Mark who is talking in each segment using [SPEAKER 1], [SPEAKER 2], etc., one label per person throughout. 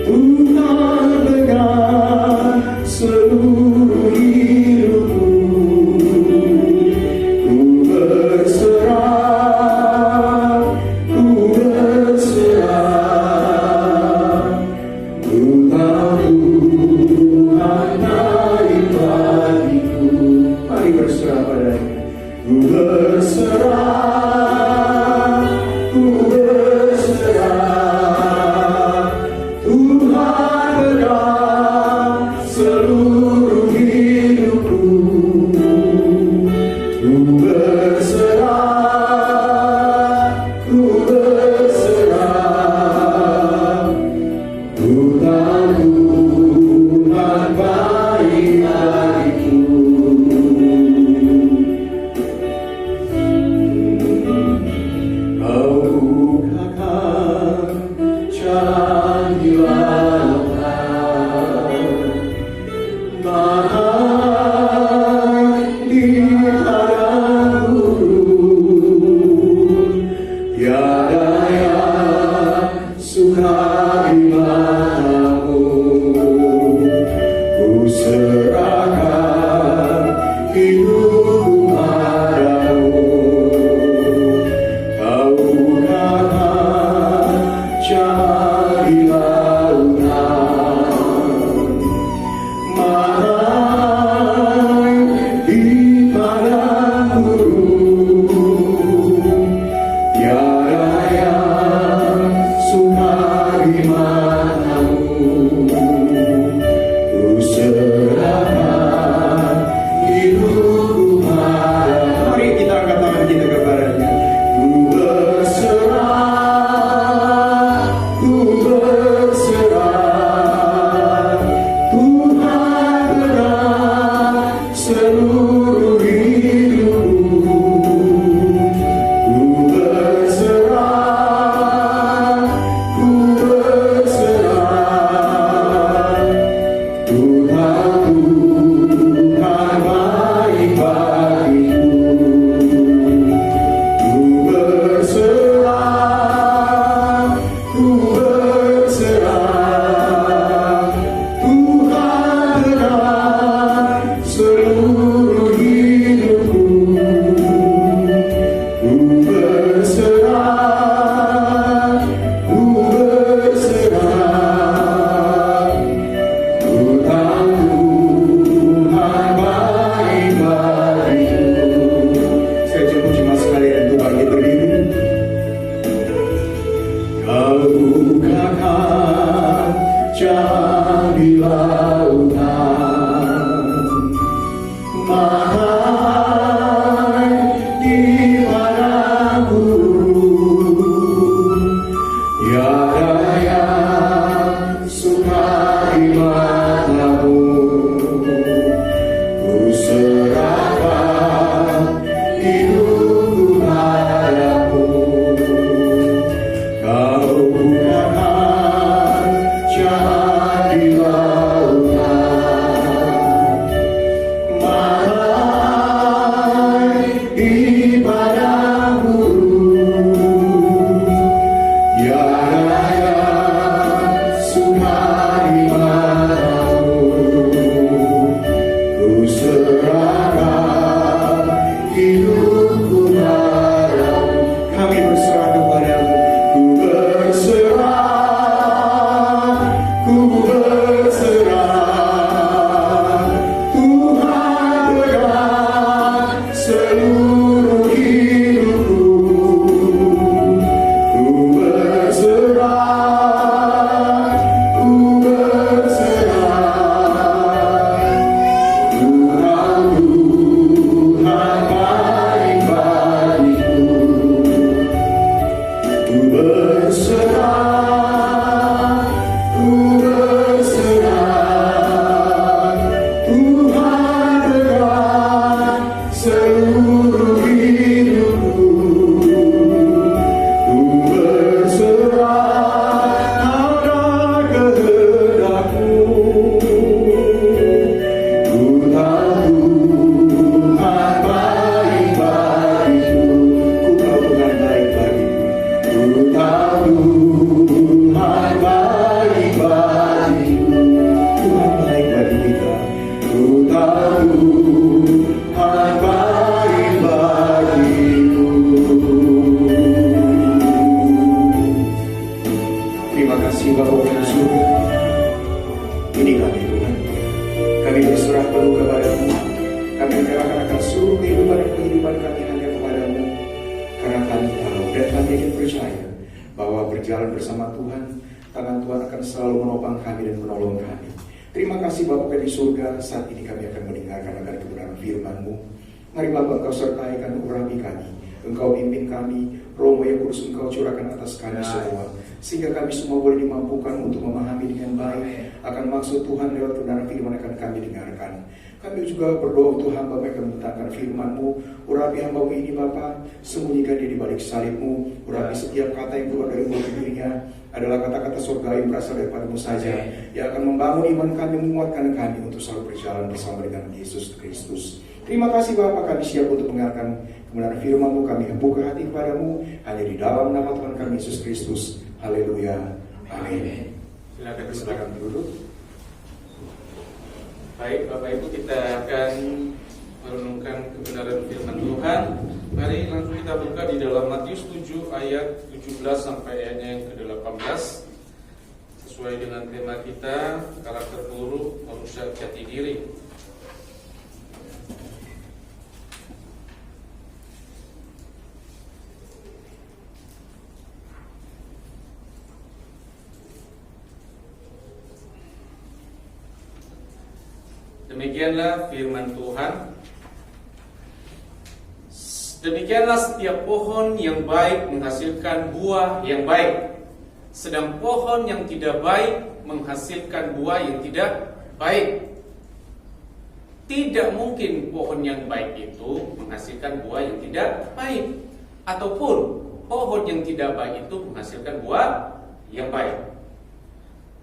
[SPEAKER 1] Tuhan dengan seluruh hidupku, ku berserah, ku berserah. Tuhan, Tuhan baik bagiku. Mari berserah padanya. Ku berserah, ku berserah. Tuhan pegang seluruh hidupku. Ku berserah, ku berserah. Tuhan, Tuhan baik bagiku. Kau bukakan candi lautan, bahai di padang gurun, tiada yang suka di matamu. Ku serahkan hidupku padamu. Kau bukakan candi lautan, bahai di padang gurun, tiada yang suka di matamu. Ku serahkan hidupku padamu. Mari kita angkat tangan kita kepadanya. Ku berserah, ku berserah. Tuhan pegang seluruh hidupku. Ku berserah, ku berserah. Tuhan, Tuhan baik bagiku. Ku berserah, ku berserah. Tuhan pegang seluruh hidupku. Ku berserah, ku berserah. Tuhan, Tuhan baik bagiku. Saya jemput jemaat sekalian untuk bangkit berdiri. Kau bukakan candi lautan, bahai di padang gurun, tiada yang suka di matamu. Ku serahkan hidupku padamu. Kau bukakan candi lautan, bahai di padang gurun, tiada yang Terima kasih Bapa di surga. Ini kami Tuhan. Kami berserah penuh kepada-Mu. Kami menyerahkan akan seluruh kehidupan dan kehidupan kami hanya kepada-Mu. Karena kami tahu dan kami ingin percaya bahwa berjalan bersama Tuhan, tangan Tuhan akan selalu menopang kami dan menolong kami. Terima kasih Bapa di surga. Saat ini kami akan mendengarkan akan kebenaran firman-Mu. Mari Bapa Engkau sertaikan urapi kami. Engkau pimpin kami. Roh yang kudus Engkau curahkan atas kami semua, sehingga kami semua boleh dimampukan untuk memahami dengan baik akan maksud Tuhan lewat kebenaran firman akan kami dengarkan. Kami juga berdoa untuk hamba yang membentangkan firman-Mu. Urapi hamba-Mu ini Bapa, sembunyikan dia di balik salib-Mu. Urapi setiap kata yang keluar dari mulut dirinya adalah kata-kata surga yang berasal daripada-Mu saja, yang akan membangun iman kami, menguatkan kami untuk selalu berjalan bersama dengan Yesus Kristus. Terima kasih Bapa, kami siap untuk mendengarkan kebenaran firman-Mu. Kami buka hati kepada-Mu hanya di dalam nama Tuhan kami Yesus Kristus. Haleluya. Amin.
[SPEAKER 2] Silakan duduk. Baik Bapak Ibu, kita akan merenungkan kebenaran firman Tuhan. Mari langsung kita buka di dalam Matius 7 ayat 17 sampai ayatnya yang ke-18. Sesuai dengan tema kita, karakter buruk merusak jati diri. Demikianlah firman Tuhan. Demikianlah setiap pohon yang baik menghasilkan buah yang baik, sedang pohon yang tidak baik menghasilkan buah yang tidak baik. Tidak mungkin pohon yang baik itu menghasilkan buah yang tidak baik, ataupun pohon yang tidak baik itu menghasilkan buah yang baik.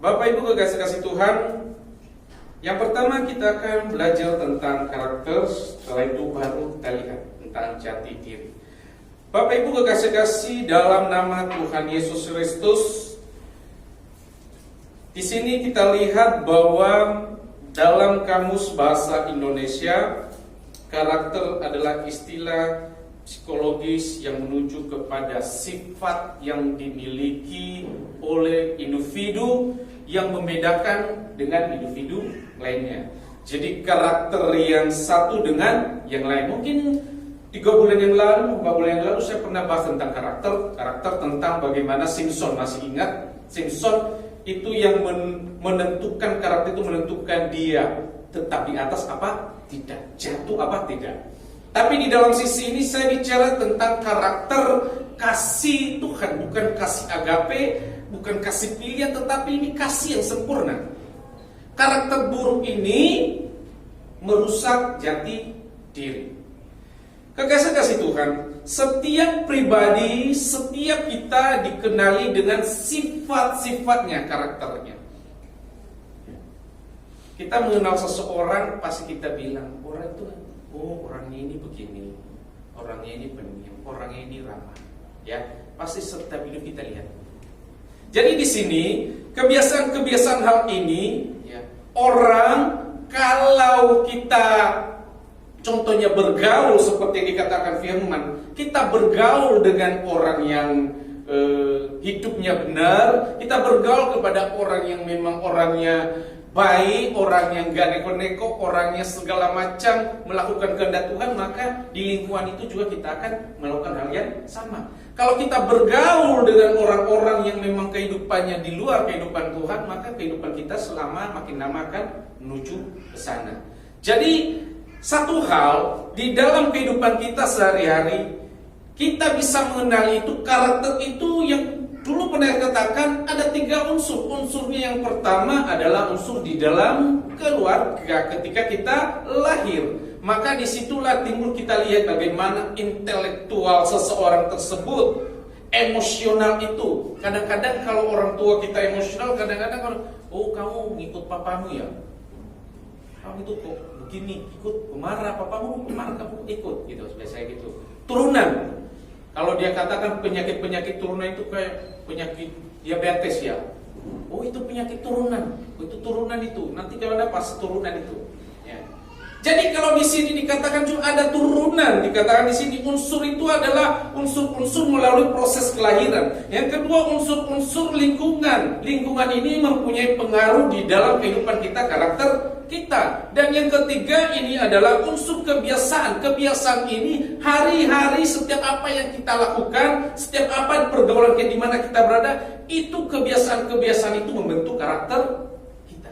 [SPEAKER 2] Bapak Ibu kekasih-kasih Tuhan, yang pertama kita akan belajar tentang karakter, setelah itu baru kita lihat tentang jati diri. Bapak Ibu kekasih-kasih, dalam nama Tuhan Yesus Kristus, di sini kita lihat bahwa dalam kamus bahasa Indonesia, karakter adalah istilah psikologis yang menuju kepada sifat yang dimiliki oleh individu yang membedakan dengan individu lainnya. Jadi karakter yang satu dengan yang lain. Mungkin 3 bulan yang lalu, 4 bulan yang lalu saya pernah bahas tentang karakter tentang bagaimana Simpson. Masih ingat? Simpson itu yang menentukan, karakter itu menentukan dia tetap di atas apa? Tidak. Jatuh apa? Tidak. Tapi di dalam sisi ini saya bicara tentang karakter kasih Tuhan, bukan kasih agape, bukan kasih pilihan, tetapi ini kasih yang sempurna. Karakter buruk ini merusak jati diri. Kekasih Tuhan, setiap pribadi, setiap kita dikenali dengan sifat-sifatnya, karakternya. Kita mengenal seseorang, pasti kita bilang, orang itu, oh orangnya ini begini, orangnya ini pendiam, orangnya ini ramah. Ya, pasti setiap hidup kita lihat. Jadi di sini kebiasaan-kebiasaan hal ini, ya, orang kalau kita contohnya bergaul seperti yang dikatakan firman, kita bergaul dengan orang yang hidupnya benar, kita bergaul kepada orang yang memang orangnya baik, orang yang gak neko-neko, orangnya segala macam melakukan kehendak Tuhan, maka di lingkungan itu juga kita akan melakukan hal yang sama. Kalau kita bergaul dengan orang-orang yang memang kehidupannya di luar kehidupan Tuhan, maka kehidupan kita selama makin lama akan menuju ke sana. Jadi satu hal di dalam kehidupan kita sehari-hari, kita bisa mengenali itu, karakter itu yang dulu pernah katakan ada 3 unsur. Unsurnya yang pertama adalah unsur di dalam keluarga ketika kita lahir. Maka disitulah timbul kita lihat bagaimana intelektual seseorang tersebut, emosional itu. Kadang-kadang kalau orang tua kita emosional, kadang-kadang kalau, oh kamu ngikut papamu ya, kamu itu kok begini, ikut pemarah, papamu pemarah, kamu ikut, gitu, biasanya gitu. Turunan. Kalau dia katakan penyakit-penyakit turunan itu kayak penyakit diabetes ya, oh itu penyakit turunan, oh, itu turunan itu, nanti kalau ada pas turunan itu, ya. Jadi kalau di sini dikatakan juga ada turunan, dikatakan di sini unsur itu adalah unsur-unsur melalui proses kelahiran. Yang kedua unsur-unsur lingkungan. Lingkungan ini mempunyai pengaruh di dalam kehidupan kita, karakter kita. Dan yang ketiga ini adalah unsur kebiasaan. Kebiasaan ini hari-hari setiap apa yang kita lakukan, setiap apa pergaulan di mana kita berada, itu kebiasaan-kebiasaan itu membentuk karakter kita.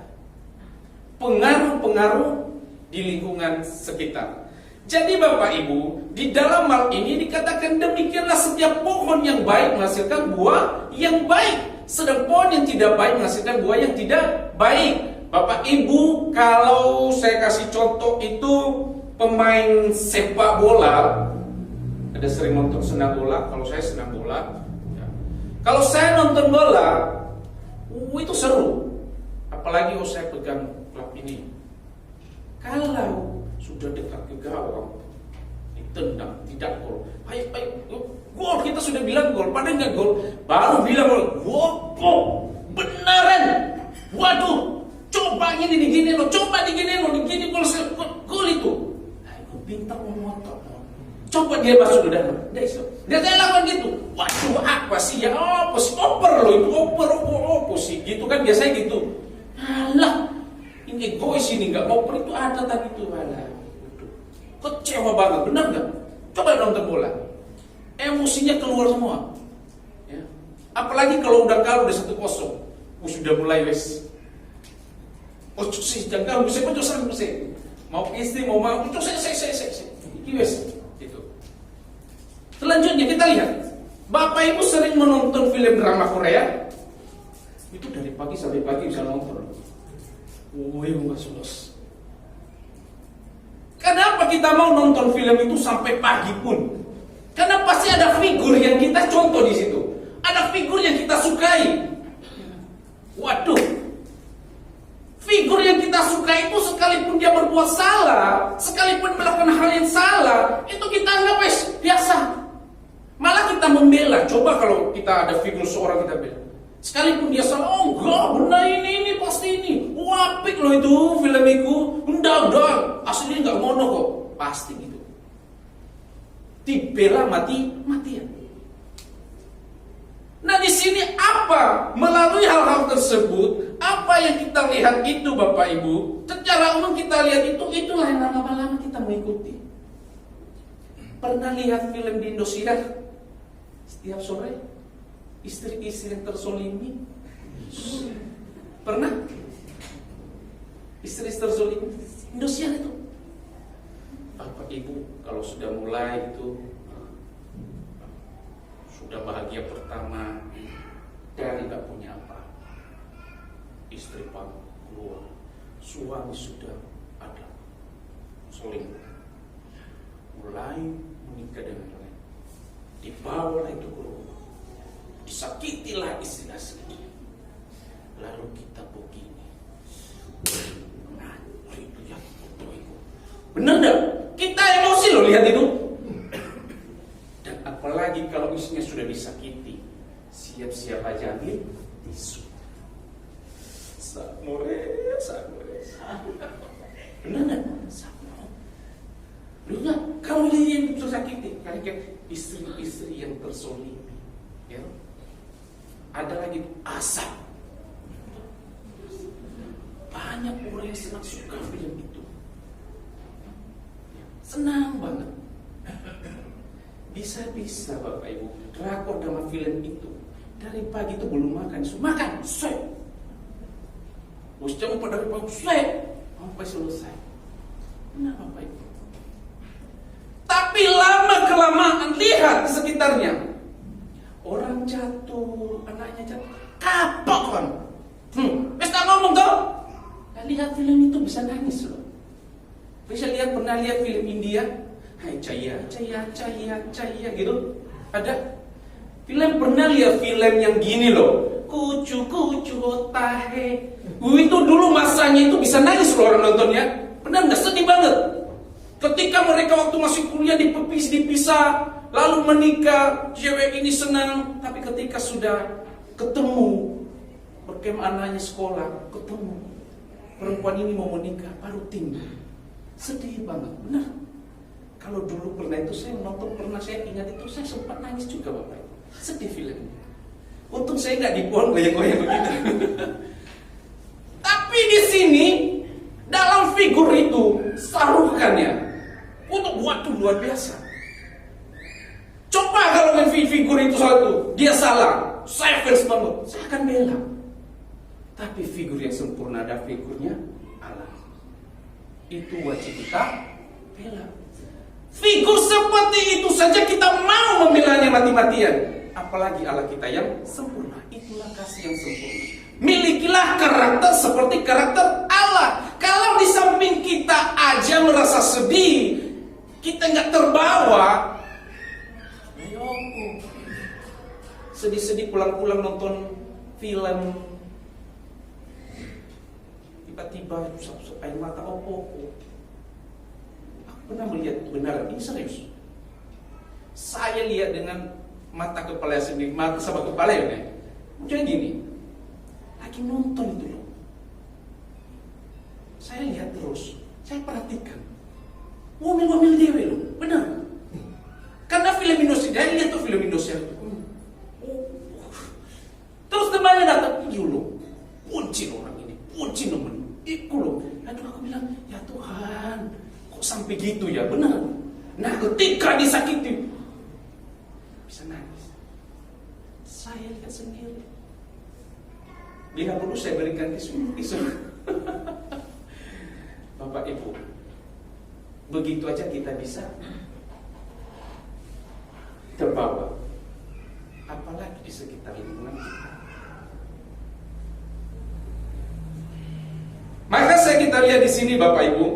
[SPEAKER 2] Pengaruh-pengaruh di lingkungan sekitar. Jadi Bapak Ibu, di dalam hal ini dikatakan demikianlah setiap pohon yang baik menghasilkan buah yang baik, sedang pohon yang tidak baik menghasilkan buah yang tidak baik. Bapak Ibu, kalau saya kasih contoh itu pemain sepak bola, ada sering nonton senang bola, kalau saya senang bola. Kalau saya nonton bola, itu seru. Apalagi kalau saya pegang klub ini. Kalau sudah dekat ke gawang, ditendang, tidak gol. Ayo, gol, kita sudah bilang gol, padahal nggak gol. Baru bilang gol, beneran. Waduh, coba ini digini lo, coba digini lo, digini gol itu. Aku pintar memotor. Coba dia masuk ke dalam, dia lakukan gitu. Waduh, apa sih ya? Apa sih? Oper lo itu, oper sih. Gitu kan biasanya gitu. Alah. Ini egois ini nggak mau itu ada tadi itu malah kecewa banget, benar nggak? Coba nonton bola, emosinya keluar semua. Ya. Apalagi kalau udah kalah udah 1-0, sudah mulai wes. Oh sih jangan bisa mau istri mau ini wes itu. Selanjutnya kita lihat, Bapak Ibu sering menonton film drama Korea, itu dari pagi sampai pagi bisa nonton. Kenapa kita mau nonton film itu sampai pagi pun? Karena pasti ada figur yang kita contoh di situ. Ada figur yang kita sukai. Waduh. Figur yang kita sukai itu sekalipun dia berbuat salah, sekalipun melakukan hal yang salah, itu kita anggap biasa. Malah kita membela. Coba kalau kita ada figur seorang kita bela. Sekalipun dia salah, oh enggak, benar ini pasti ini. Wapik loh itu film itu. Udah, aslinya enggak mono kok. Pasti gitu. Dibela mati-matian. Nah di sini apa? Melalui hal-hal tersebut, apa yang kita lihat itu Bapak Ibu, secara umum kita lihat itulah yang lama-lama kita mengikuti. Pernah lihat film di Indosiar? Setiap sore istri-istri yang tersolimi. Pernah? Istri-istri tersolimi Indosiar itu. Bapak Ibu kalau sudah mulai itu, sudah bahagia pertama dari gak punya apa, istri pamit keluar, suami sudah ada selingkuh, mulai menikah dengan lain, dibawalah itu ke rumah, disakitilah istri asli, lalu kita begini. Nah, itu ya foto itu, bener gak? Kita emosi loh lihat itu. Dan apalagi kalau istrinya sudah disakiti, siap-siap aja ambil tisu. Sakmore. Bener gak? Sakmore. Lu gak? Kamu yang tersakiti, karena istri-istri yang tersolimi, ya. Ada lagi asap. Banyak orang yang senang suka film itu, senang banget. Bisa-bisa Bapak Ibu drakor dalam film itu dari pagi itu belum makan, makan, selesai. Bos jamu pada dari pagi selesai sampai selesai. Nah Bapak Ibu, tapi lama kelamaan lihat di sekitarnya, orang jatuh, anaknya jatuh, kapok kan. Bisa ngomong toh? Nah, lihat film itu bisa nangis loh. Bisa pernah lihat film India? Hai caya gitu. Ada film, pernah lihat film yang gini loh, kucu otahe. Itu dulu masanya itu bisa nangis loh orang nontonnya. Benar nggak? Sedih banget. Ketika mereka waktu masih kuliah dipisah, lalu menikah, cewek ini senang, tapi ketika sudah ketemu, berkem anaknya sekolah, ketemu perempuan ini mau menikah, baru timbul Sedih banget, benar. Kalau dulu pernah itu saya nonton, pernah saya ingat itu saya sempat nangis juga Bapak. Sedih filmnya. Untung saya nggak dibuang goyang-goyang begitu. Tapi di sini dalam figur itu sarukannya untuk buat itu luar biasa. Coba kalau main figur itu satu, dia salah, saya fans banget, saya akan bela. Tapi figur yang sempurna ada figurnya Allah. Itu wajib kita bela. Figur seperti itu saja kita mau membelanya mati-matian. Apalagi Allah kita yang sempurna. Itulah kasih yang sempurna. Milikilah karakter seperti karakter Allah. Kalau di samping kita aja merasa sedih, kita nggak terbawa, ayo sedih-sedih pulang-pulang nonton film, tiba-tiba usap-usap air mata opo. Aku pernah melihat benar, ini serius. Saya lihat dengan mata kepala sendiri, mata sama kepala ya, jadi gini, lagi nonton itu loh. Saya lihat terus, saya perhatikan, wamil-wamil dewe loh, benar. Karena film Indonesia, saya lihat tuh film Indonesia. Terus temannya datang, iya loh, punci orang ini, punci nemen, iku loh. Lalu aku bilang, ya Tuhan, kok sampai gitu ya, benar. Nah ketika disakiti, bisa nangis. Saya lihat sendiri. Bila perlu saya berikan tisu. Bapak Ibu, begitu aja kita bisa terbawa. Apalagi di sekitar lingkungan kita. Maka kita lihat di sini Bapak Ibu,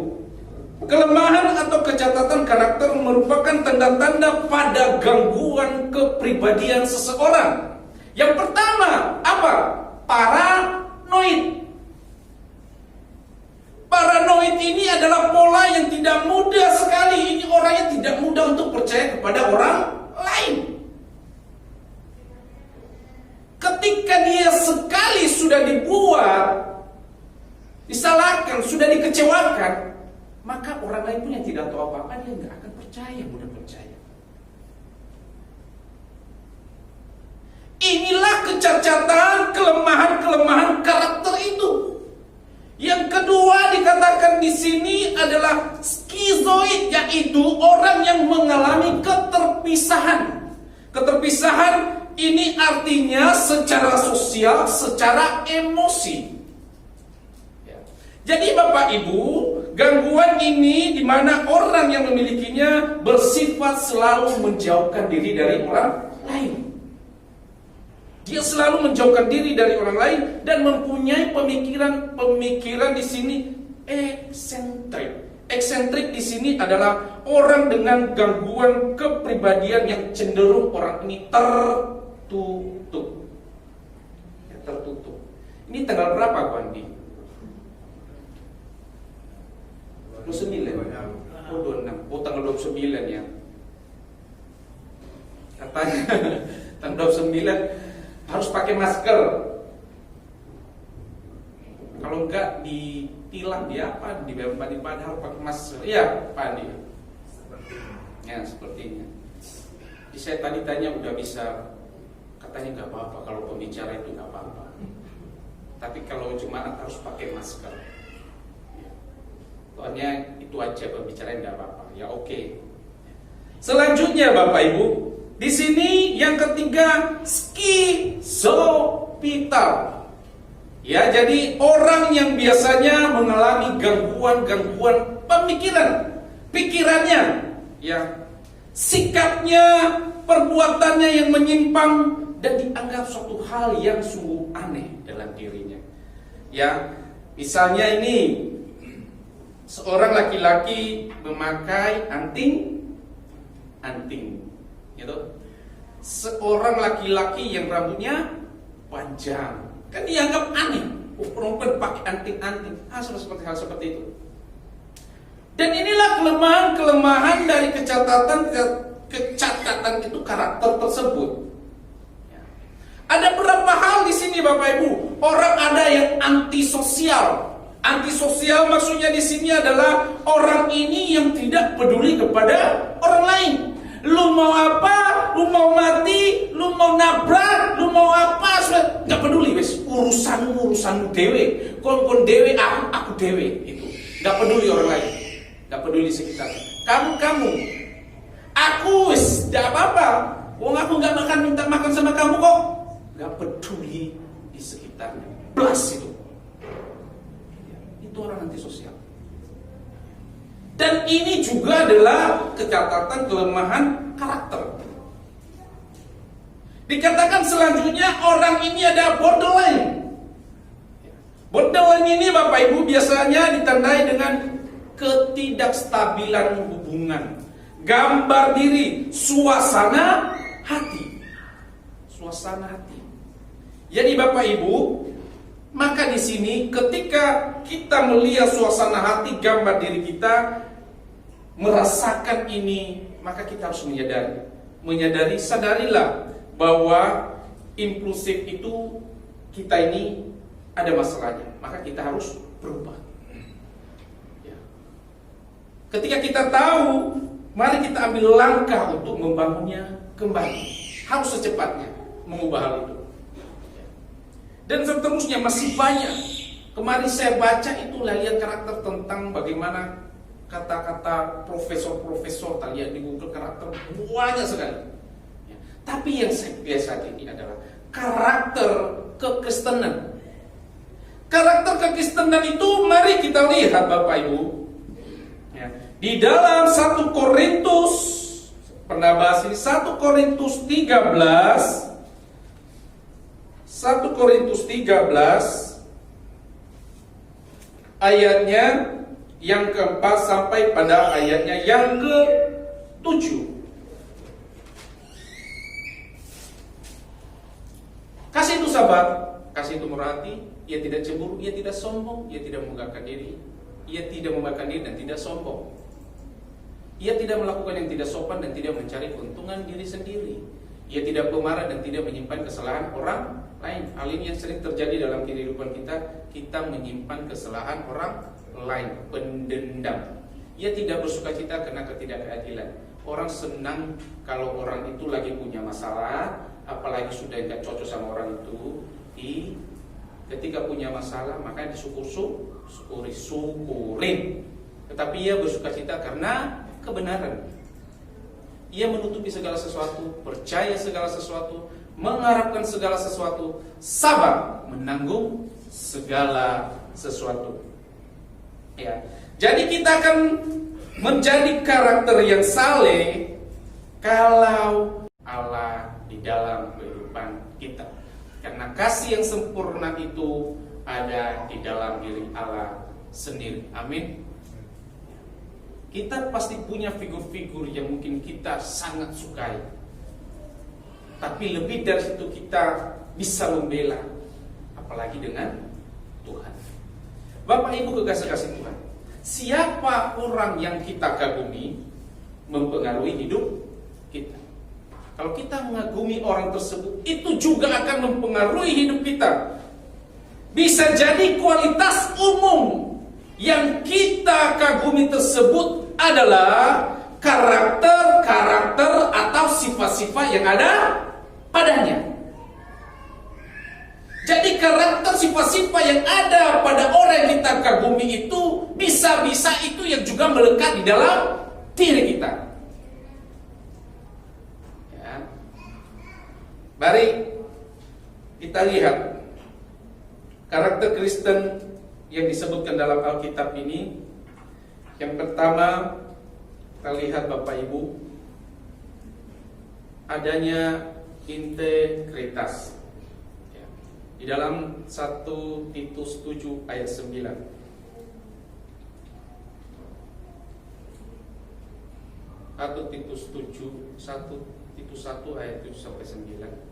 [SPEAKER 2] kelemahan atau kecacatan karakter merupakan tanda-tanda pada gangguan kepribadian seseorang. Yang pertama, apa? Paranoid. Paranoid ini adalah pola yang tidak mudah sekali. Ini orangnya tidak mudah untuk percaya kepada orang lain. Ketika dia sekali sudah dibuat, disalahkan, sudah dikecewakan, maka orang lain pun yang tidak tahu apa-apa, dia nggak akan percaya, mudah percaya. Inilah kecacatan, kelemahan karakter itu. Yang kedua dikatakan di sini adalah skizoid, yaitu orang yang mengalami keterpisahan. Keterpisahan ini artinya secara sosial, secara emosi. Jadi Bapak Ibu, gangguan ini di mana orang yang memilikinya bersifat selalu menjauhkan diri dari orang lain. Dia selalu menjauhkan diri dari orang lain dan mempunyai pemikiran di sini eksentrik. Eksentrik di sini adalah orang dengan gangguan kepribadian yang cenderung orang ini tertutup. Ya, tertutup. Ini tanggal berapa, Bu Andi? 29. Oh, 26. Oh, tanggal 29 ya. Katanya tanggal 29 harus pakai masker. Kalau enggak ditilang dia apa? Di harus pakai masker. Iya, Pak Andi. Ya, sepertinya. Jadi saya tadi tanya udah bisa, katanya nggak apa-apa kalau pembicara itu nggak apa-apa. Tapi kalau jemaat harus pakai masker. Soalnya itu aja pembicaraan nggak apa-apa. Ya oke. Selanjutnya Bapak Ibu, di sini yang ketiga skizopital. Ya, jadi orang yang biasanya mengalami gangguan pemikiran, pikirannya, ya, sikapnya, perbuatannya yang menyimpang dan dianggap suatu hal yang sungguh aneh dalam dirinya. Ya, misalnya ini seorang laki-laki memakai anting, gitu. Seorang laki-laki yang rambutnya panjang, kan dianggap aneh. Perempuan pakai anting-anting, seperti hal seperti itu. Dan inilah kelemahan dari kecacatan itu karakter tersebut. Ada beberapa hal di sini Bapak Ibu. Orang ada yang antisosial. Antisosial maksudnya di sini adalah orang ini yang tidak peduli kepada orang lain. Lu mau apa? Lu mau mati? Lu mau nabrak? Lu mau apa? Nggak peduli, wes. Urusanmu dewe. Kon dewe, aku dewe. Itu. Nggak peduli orang lain. Nggak peduli sekitar. Kamu. Aku wes, nggak apa-apa. Wong aku nggak minta makan sama kamu kok. Nggak peduli di sekitarnya. Plus itu. Itu orang antisosial. Dan ini juga adalah kecatatan kelemahan karakter. Dikatakan selanjutnya orang ini ada borderline. Borderline ini Bapak Ibu biasanya ditandai dengan ketidakstabilan hubungan, gambar diri, suasana hati. Suasana hati. Jadi Bapak Ibu, maka di sini ketika kita melihat suasana hati, gambar diri kita, merasakan ini, maka kita harus menyadari, sadarilah bahwa impulsif itu kita ini ada masalahnya, maka kita harus berubah. Ya. Ketika kita tahu, mari kita ambil langkah untuk membangunnya kembali. Harus secepatnya mengubah hal itu. Dan seterusnya masih banyak. Kemarin saya baca itulah, lihat karakter tentang bagaimana kata-kata profesor-profesor, lihat di Google, karakter banyak sekali. Ya. Tapi yang saya biasa ini adalah karakter kekristenan. Karakter kekristenan itu mari kita lihat Bapak Ibu. Ya. Di dalam 1 Korintus, pernah bahas ini, 1 Korintus 13 ayatnya yang keempat sampai pada ayatnya yang ke-7. Kasih itu sabar, kasih itu murah hati, ia tidak cemburu, ia tidak sombong, ia tidak membanggakan diri, ia tidak membanggakan diri dan tidak sombong. Ia tidak melakukan yang tidak sopan dan tidak mencari keuntungan diri sendiri. Ia tidak pemarah dan tidak menyimpan kesalahan orang lain. Hal ini yang sering terjadi dalam kehidupan kita. Kita menyimpan kesalahan orang lain, pendendam. Ia tidak bersukacita karena ketidakadilan. Orang senang kalau orang itu lagi punya masalah, apalagi sudah tidak cocok sama orang itu. Ketika punya masalah, maka syukurin. Tetapi ia bersukacita karena kebenaran. Ia menutupi segala sesuatu, percaya segala sesuatu, mengharapkan segala sesuatu, sabar menanggung segala sesuatu. Ya. Jadi kita akan menjadi karakter yang saleh kalau Allah di dalam kehidupan kita. Karena kasih yang sempurna itu ada di dalam diri Allah sendiri. Amin. Kita pasti punya figur-figur yang mungkin kita sangat sukai. Tapi lebih dari itu kita bisa membela, apalagi dengan Tuhan. Bapak Ibu kekasih-kasih Tuhan, siapa orang yang kita kagumi mempengaruhi hidup kita. Kalau kita mengagumi orang tersebut, itu juga akan mempengaruhi hidup kita. Bisa jadi kualitas umum yang kita kagumi tersebut adalah karakter-karakter atau sifat-sifat yang ada padanya. Jadi karakter sifat-sifat yang ada pada orang yang kita kagumi itu bisa-bisa itu yang juga melekat di dalam diri kita. Ya. Mari kita lihat karakter Kristen yang disebutkan dalam Alkitab ini. Yang pertama, kita lihat Bapak Ibu, adanya integritas. Ya. Di dalam 1 Titus 7 ayat 9. 1 Titus 1 ayat 7 sampai 9.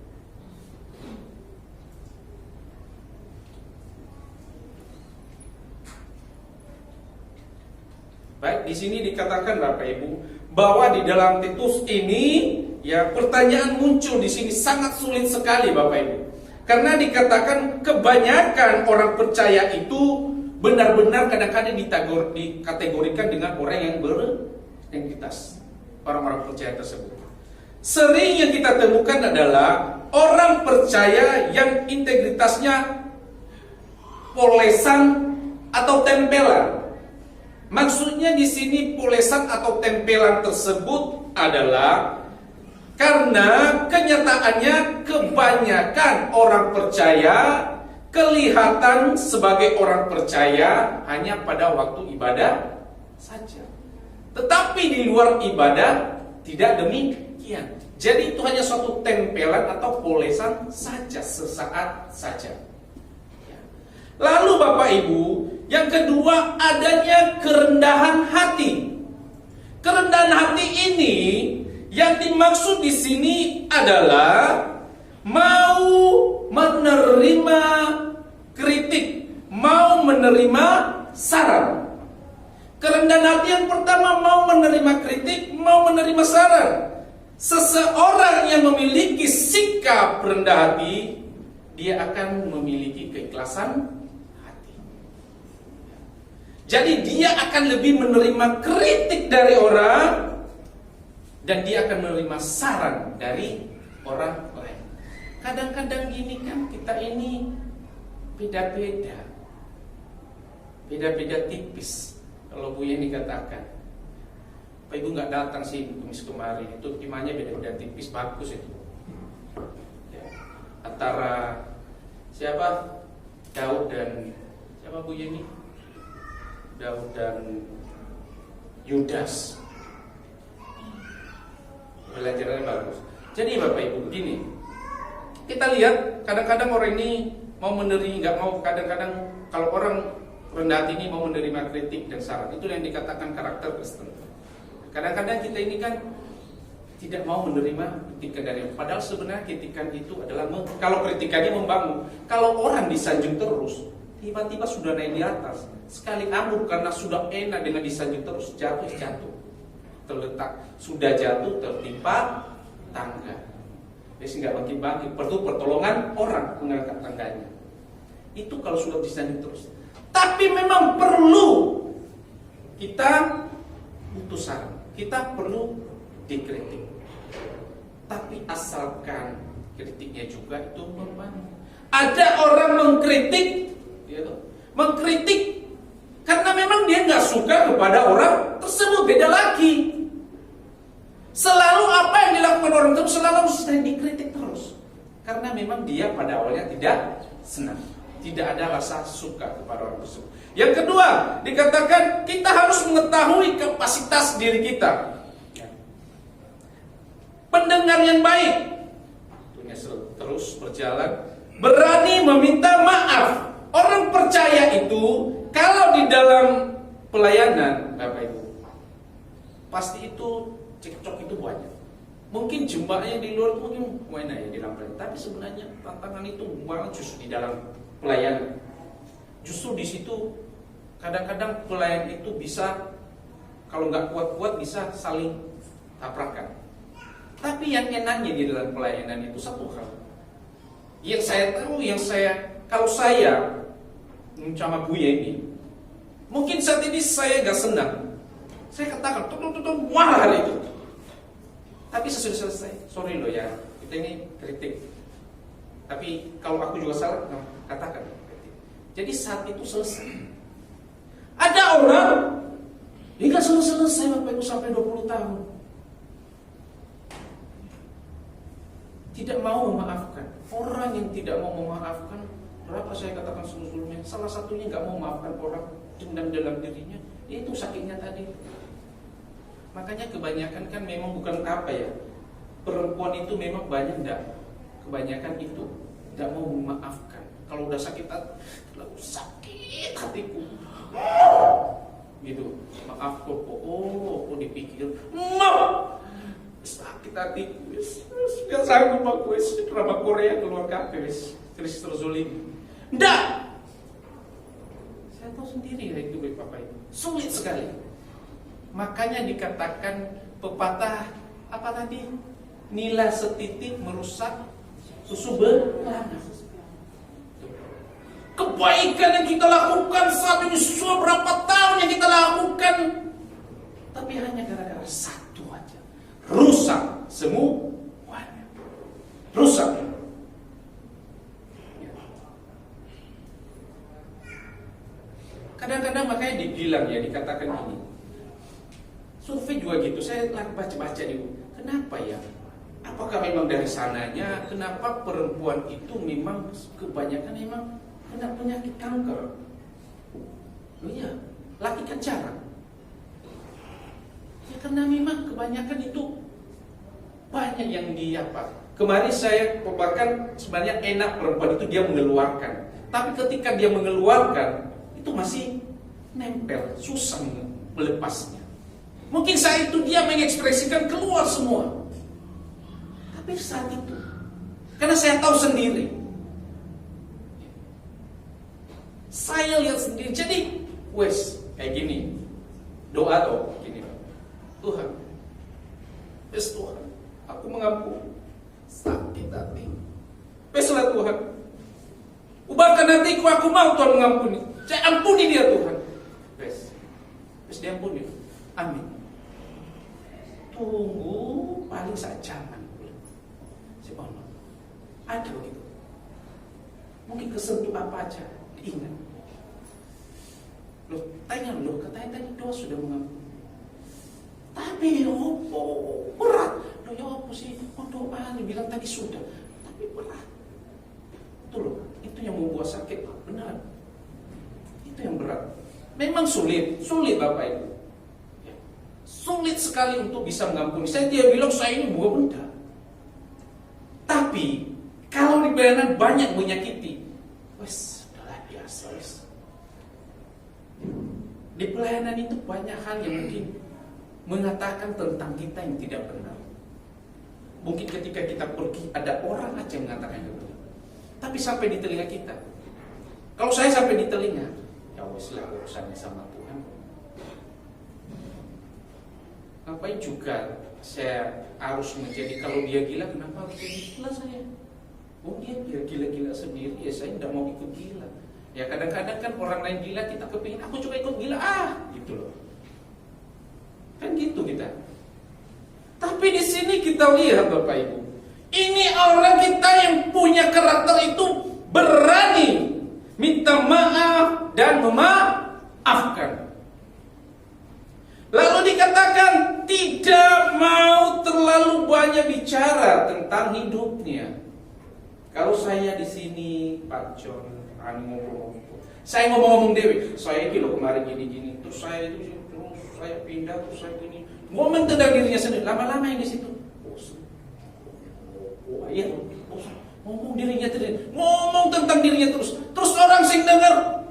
[SPEAKER 2] Baik, di sini dikatakan Bapak Ibu bahwa di dalam Titus ini ya pertanyaan muncul di sini sangat sulit sekali Bapak Ibu. Karena dikatakan kebanyakan orang percaya itu benar-benar kadang-kadang dikategorikan dengan orang yang berintegritas, orang-orang percaya tersebut. Sering yang kita temukan adalah orang percaya yang integritasnya polesan atau tempelan. Maksudnya di sini polesan atau tempelan tersebut adalah karena kenyataannya kebanyakan orang percaya kelihatan sebagai orang percaya hanya pada waktu ibadah saja. Tetapi di luar ibadah tidak demikian. Jadi itu hanya suatu tempelan atau polesan saja, sesaat saja. Lalu Bapak Ibu, yang kedua adanya kerendahan hati. Kerendahan hati ini yang dimaksud di sini adalah mau menerima kritik, mau menerima saran. Kerendahan hati yang pertama mau menerima kritik, mau menerima saran. Seseorang yang memiliki sikap rendah hati, dia akan memiliki keikhlasan hati. Jadi dia akan lebih menerima kritik dari orang, dan dia akan menerima saran dari orang lain. Kadang-kadang gini kan, kita ini beda-beda tipis. Kalau Bu Yeni katakan, Pak Ibu nggak datang sih Kamis kemarin, itu imannya beda-beda tipis, bagus itu. Ya. Antara siapa? Daud dan siapa Bu Yeni? Daud dan Yudas. Pelajarannya bagus. Jadi Bapak Ibu begini, kita lihat kadang-kadang orang ini mau menerima, nggak mau, kadang-kadang kalau orang rendah hati ini mau menerima kritik dan saran. Itu yang dikatakan karakter Kristen. Kadang-kadang kita ini kan tidak mau menerima kritikan dari orang. Padahal sebenarnya kritikan itu adalah kalau kritikannya membangun. Kalau orang disanjung terus, tiba-tiba sudah naik di atas, sekali ambruk karena sudah enak dengan disanjung terus, jatuh, terletak, sudah jatuh tertimpa tangga. Jadi nggak bangkit-bangkit, perlu pertolongan orang mengangkat tangganya. Itu kalau sudah disanjung terus. Tapi memang perlu kita butuh saran, kita perlu dikritik. Tapi asalkan kritiknya juga itu membangun. Ada orang mengkritik, karena memang dia nggak suka kepada orang tersebut, beda lagi. Selalu apa yang dilakukan orang itu selalu sering dikritik terus, karena memang dia pada awalnya tidak senang, tidak ada rasa suka kepada orang tersebut. Yang kedua, dikatakan kita harus mengetahui kapasitas diri kita. Pendengar yang baik, terus berjalan, berani meminta maaf. Orang percaya itu kalau di dalam pelayanan, Bapak Ibu, pasti itu cekcok itu banyak. Mungkin jemaahnya di luar itu mungkin main aja di dalam pelayanan, tapi sebenarnya tantangan itu malah justru di dalam pelayanan. Justru di situ kadang-kadang pelayan itu bisa, kalau nggak kuat-kuat bisa saling tabrakan. Tapi yang enaknya di dalam pelayanan itu satu hal. Yang saya tahu, kalau saya sama Bu Yeni, mungkin saat ini saya nggak senang. Saya katakan, tuh, marah hal itu. Tapi sesudah selesai, sorry loh ya, kita ini kritik. Tapi kalau aku juga salah, katakan. Jadi saat itu selesai. Ada orang, dia nggak selesai Bapak Ibu sampai 20 tahun. Tidak mau memaafkan. Orang yang tidak mau memaafkan, berapa saya katakan sebelumnya, salah satunya nggak mau memaafkan orang, dendam dalam dirinya, itu sakitnya tadi. Makanya kebanyakan kan memang bukan apa ya, perempuan itu memang banyak enggak, kebanyakan itu tidak mau memaafkan. Kalau udah sakit hatiku, gitu, maaf kok dipikir, sakit hatiku, nggak sanggup aku, drama Korea keluar kafe, Chris terzolim, enggak. Saya tahu sendiri ya itu Bapak Ibu, sulit sekali. Makanya dikatakan pepatah apa tadi? Nila setitik merusak susu beranak. kebaikan yang kita lakukan saat ini, berapa tahun yang kita lakukan, tapi hanya gara-gara satu aja, rusak semuanya. Rusak. Kadang-kadang makanya dibilang ya, dikatakan ini. Survei juga gitu, saya lagi baca-baca nih. Kenapa ya? Apakah memang dari sananya? Kenapa perempuan itu memang kebanyakan memang kena penyakit kanker? Oh iya, laki kan jarang. Ya karena memang kebanyakan itu banyak yang kemarin saya bahkan sebenarnya enak perempuan itu dia mengeluarkan. Tapi ketika dia mengeluarkan itu masih nempel, susah melepasnya. Mungkin saat itu dia mengekspresikan keluar semua. Tapi saat itu, karena saya tahu sendiri, saya lihat sendiri. Jadi, kayak gini, doa tuh gini, Tuhan, Tuhan, aku mengampuni sakit hati. Beslah Tuhan, ubahkan hatiku, aku mau Tuhan mengampuni. Saya ampuni dia Tuhan. Diampuni. Amin. Tunggu paling sajaman. Subhanallah. Ada begitu. Mungkin kesentuh apa aja, diingat. Katanya doa sudah mengampuni. Tapi berat. Ya apa sih? Doa dibilang tadi sudah, tapi berat. Itu yang membuat sakit, benar. Itu yang berat. Memang sulit Bapak Ibu. Sulit sekali untuk bisa mengampuni. Saya tidak bilang saya ini buah benda. Tapi kalau di pelayanan banyak menyakiti, sudahlah biasa. Di pelayanan itu banyak hal yang mungkin mengatakan tentang kita yang tidak benar. Mungkin ketika kita pergi ada orang aja yang mengatakan yang benar. Tapi sampai di telinga kita. Kalau saya sampai di telinga, ya weslah urusannya sama Tuhan. Ngapain juga saya harus menjadi, kalau dia gila kenapa harus jadi gila saya? Dia gila-gila sendiri, ya saya tidak mau ikut gila. Ya kadang-kadang kan orang lain gila, kita kepingin aku juga ikut gila, gitu loh. Kan gitu kita. Tapi di sini kita lihat Bapak Ibu, ini orang kita yang punya karakter itu berani minta maaf dan memaafkan. Lalu dikatakan tidak mau terlalu banyak bicara tentang hidupnya. Kalau saya di sini Pak John ngomong, saya ngomong dewe, saya ini loh kemarin gini-gini, terus saya pindah, terus saya gini, ngomong tentang dirinya sendiri. Lama-lama yang di situ, ngomong dirinya sendiri, ngomong tentang dirinya terus orang sing dengar,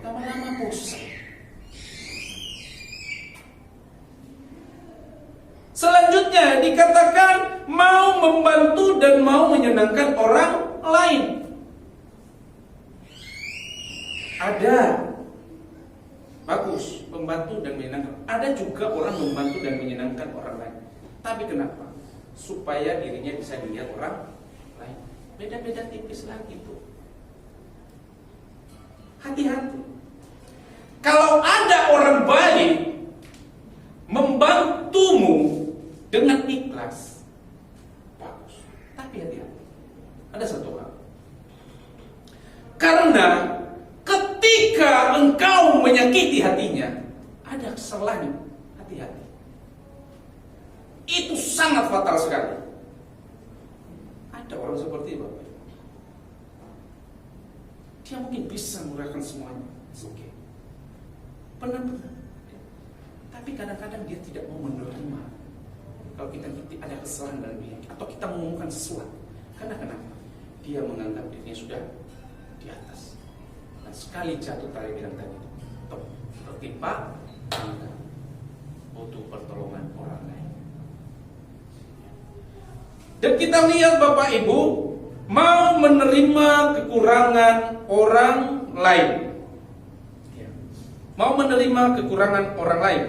[SPEAKER 2] lama-lama bosan. Selanjutnya dikatakan mau membantu dan mau menyenangkan orang lain. Ada bagus membantu dan menyenangkan. Ada juga orang membantu dan menyenangkan orang lain. Tapi kenapa? Supaya dirinya bisa dilihat orang lain. Beda-beda tipis lagi tuh. Hati-hati. Kalau ada orang baik membantumu dengan ikhlas, bagus. Tapi hati-hati. Ada satu hal. Karena ketika engkau menyakiti hatinya, ada kesalahan. Hati-hati. Itu sangat fatal sekali. Ada orang seperti Bapak. Dia mungkin bisa mengurangkan semuanya. Oke. Benar-benar. Tapi kadang-kadang dia tidak mau menerima kalau kita ada kesalahan dalam diri, atau kita mengumumkan sesuatu. Karena kenapa? Dia menganggap dirinya sudah di atas. Dan sekali jatuh tadi bilang tadi, tertimpa, butuh pertolongan orang lain. Dan kita lihat Bapak Ibu, mau menerima kekurangan orang lain. Mau menerima kekurangan orang lain.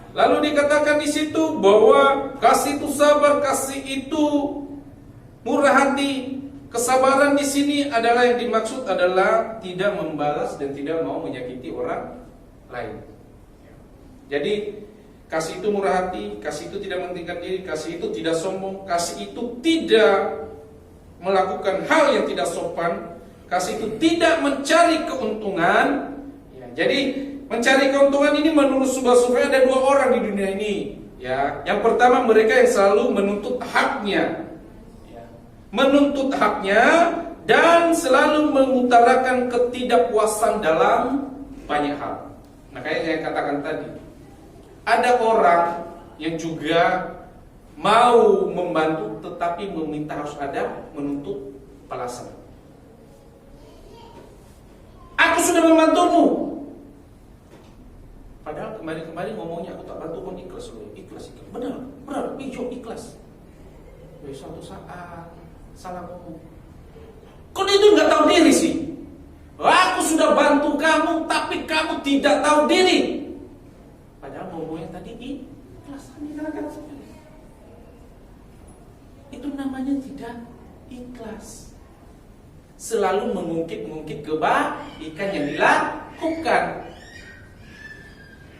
[SPEAKER 2] Lalu dikatakan di situ bahwa kasih itu sabar, kasih itu murah hati, Kesabaran di sini adalah yang dimaksud adalah tidak membalas dan tidak mau menyakiti orang lain. Jadi kasih itu murah hati, kasih itu tidak mementingkan diri, kasih itu tidak sombong, kasih itu tidak melakukan hal yang tidak sopan, kasih itu tidak mencari keuntungan. Jadi mencari keuntungan ini menurut sebuah survei ada 2 orang di dunia ini. Ya, yang pertama mereka yang selalu menuntut haknya. Menuntut haknya dan selalu mengutarakan ketidakpuasan dalam banyak hal. Nah, kayak saya katakan tadi, ada orang yang juga mau membantu tetapi meminta harus ada menuntut balasan. Aku sudah membantumu, padahal kemarin ngomongnya aku tak bantu pun ikhlas loh, ikhlas. Benar, hijau ikhlas. Suatu saat salah ngomong. Kok dia itu nggak tahu diri sih? Aku sudah bantu kamu, tapi kamu tidak tahu diri. Padahal ngomongnya tadi ikhlas. Itu namanya tidak ikhlas. Selalu mengungkit-ungkit kebaikan yang dilakukan.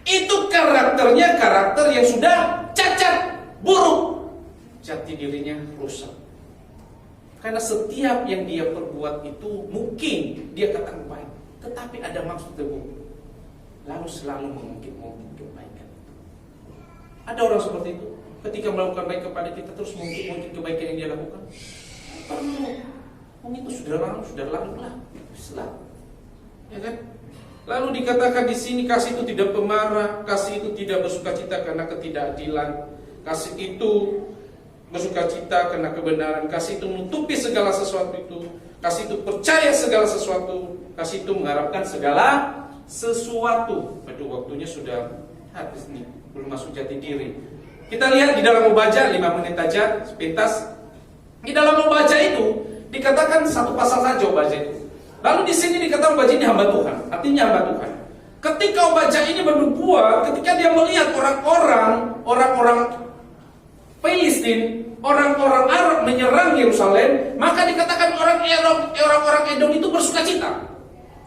[SPEAKER 2] Itu karakternya karakter yang sudah cacat, buruk. Jati dirinya rusak. Karena setiap yang dia perbuat itu mungkin dia katakan baik, tetapi ada maksud buruk. Lalu selalu mengungkit-ungkit kebaikan itu. Ada orang seperti itu. Ketika melakukan baik kepada kita terus mengungkit kebaikan yang dia lakukan. Perlu. Itu sudah lalu lah. Ya kan? Lalu dikatakan di sini kasih itu tidak pemarah, kasih itu tidak bersukacita karena ketidakadilan, kasih itu bersukacita karena kebenaran, kasih itu menutupi segala sesuatu itu, kasih itu percaya segala sesuatu, kasih itu mengharapkan segala sesuatu. Aduh, waktunya sudah habis nih, belum masuk jati diri. Kita lihat di dalam membaca 5 menit aja, sepintas. Di dalam membaca itu dikatakan satu pasal saja membaca itu. Lalu di sini dikatakan membaca ini hamba Tuhan, artinya hamba Tuhan. Ketika membaca ini berbuah, ketika dia melihat orang-orang Filistin, orang-orang Arab menyerang Yerusalem, maka dikatakan orang-orang Edom itu bersukacita.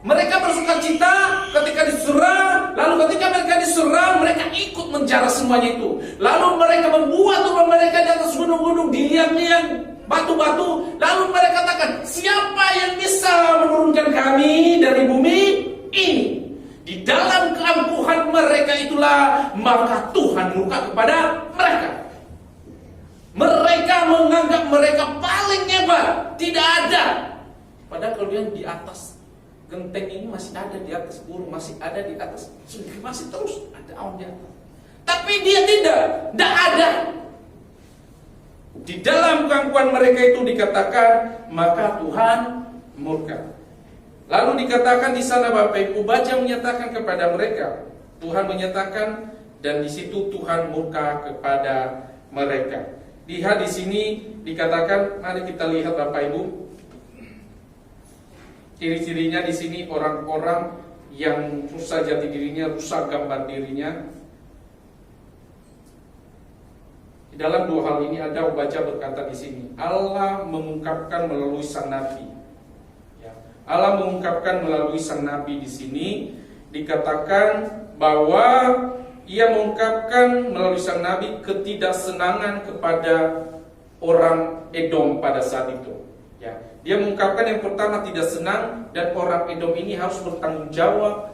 [SPEAKER 2] Mereka bersukacita ketika diserang, lalu ketika mereka diserang, mereka ikut menjara semuanya itu. Lalu mereka membuat rumah mereka di atas gunung-gunung, di liang-liang, batu-batu. Lalu mereka katakan, siapa yang bisa menurunkan kami dari bumi ini? Di dalam keangkuhan mereka itulah, maka Tuhan murka kepada mereka. Mereka menganggap mereka paling hebat, tidak ada. Padahal kalau dia di atas genteng ini masih ada, di atas burung masih ada, di atas masih terus ada awan di atas. Tapi dia tidak ada. Di dalam keangkuhan mereka itu dikatakan, maka Tuhan murka. Lalu dikatakan di sana Bapak Ibu, baca menyatakan kepada mereka, Tuhan menyatakan, dan di situ Tuhan murka kepada mereka. Lihat di sini dikatakan, mari kita lihat Bapak Ibu. Ciri-cirinya di sini orang-orang yang rusak jati dirinya, rusak gambar dirinya. Di dalam 2 hal ini ada baca berkata di sini, Allah mengungkapkan melalui sang nabi. Ya. Allah mengungkapkan melalui sang nabi di sini dikatakan bahwa ia mengungkapkan melalui sang nabi ketidaksenangan kepada orang Edom pada saat itu. Ya, dia mengungkapkan yang pertama tidak senang dan orang Edom ini harus bertanggung jawab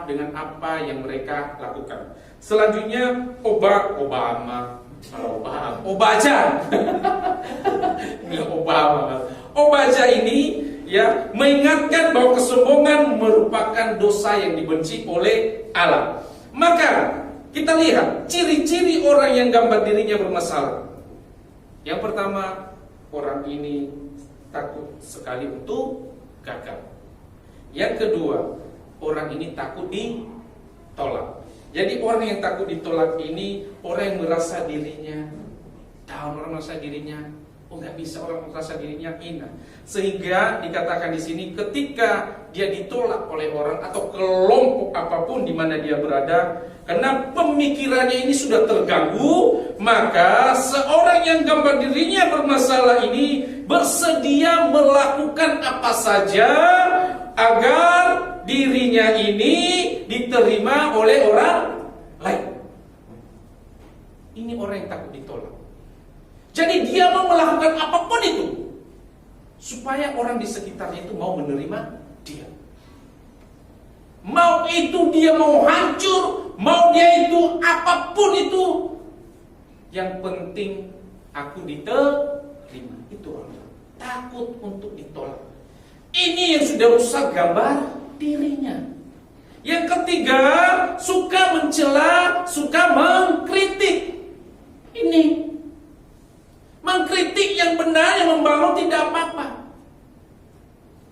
[SPEAKER 2] dengan apa yang mereka lakukan. Selanjutnya Obaja ini ya mengingatkan bahwa kesombongan merupakan dosa yang dibenci oleh Allah. Maka kita lihat ciri-ciri orang yang gambar dirinya bermasalah. Yang pertama, orang ini takut sekali untuk gagal. Yang kedua, orang ini takut ditolak. Jadi orang yang takut ditolak ini orang yang merasa dirinya down, orang merasa dirinya Oh, nggak bisa orang merasa dirinya hina. Sehingga dikatakan di sini ketika dia ditolak oleh orang atau kelompok apapun di mana dia berada, karena pemikirannya ini sudah terganggu, maka seorang yang gambar dirinya bermasalah ini bersedia melakukan apa saja agar dirinya ini diterima oleh orang lain. Ini orang yang takut ditolak. Jadi dia mau melakukan apapun itu supaya orang di sekitarnya itu mau menerima dia. Mau itu dia mau hancur, mau dia itu apapun itu, yang penting aku diterima. Itu orang takut untuk ditolak. Ini yang sudah rusak gambar dirinya. Yang ketiga, suka mencela, suka mengkritik. Ini mengkritik yang benar, yang membangun tidak apa-apa.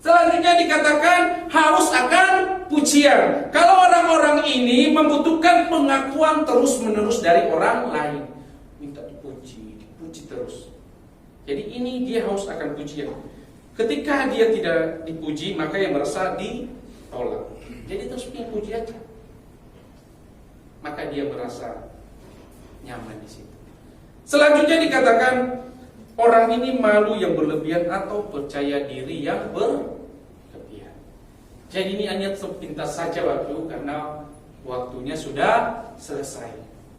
[SPEAKER 2] Selanjutnya dikatakan haus akan pujian. Kalau orang-orang ini membutuhkan pengakuan terus-menerus dari orang lain, minta dipuji terus. Jadi ini dia haus akan pujian. Ketika dia tidak dipuji, maka yang merasa ditolak. Jadi terus punya puji aja, maka dia merasa nyaman di situ. Selanjutnya dikatakan orang ini malu yang berlebihan atau percaya diri yang berlebihan. Jadi ini hanya sepintas saja waktu, karena waktunya sudah selesai.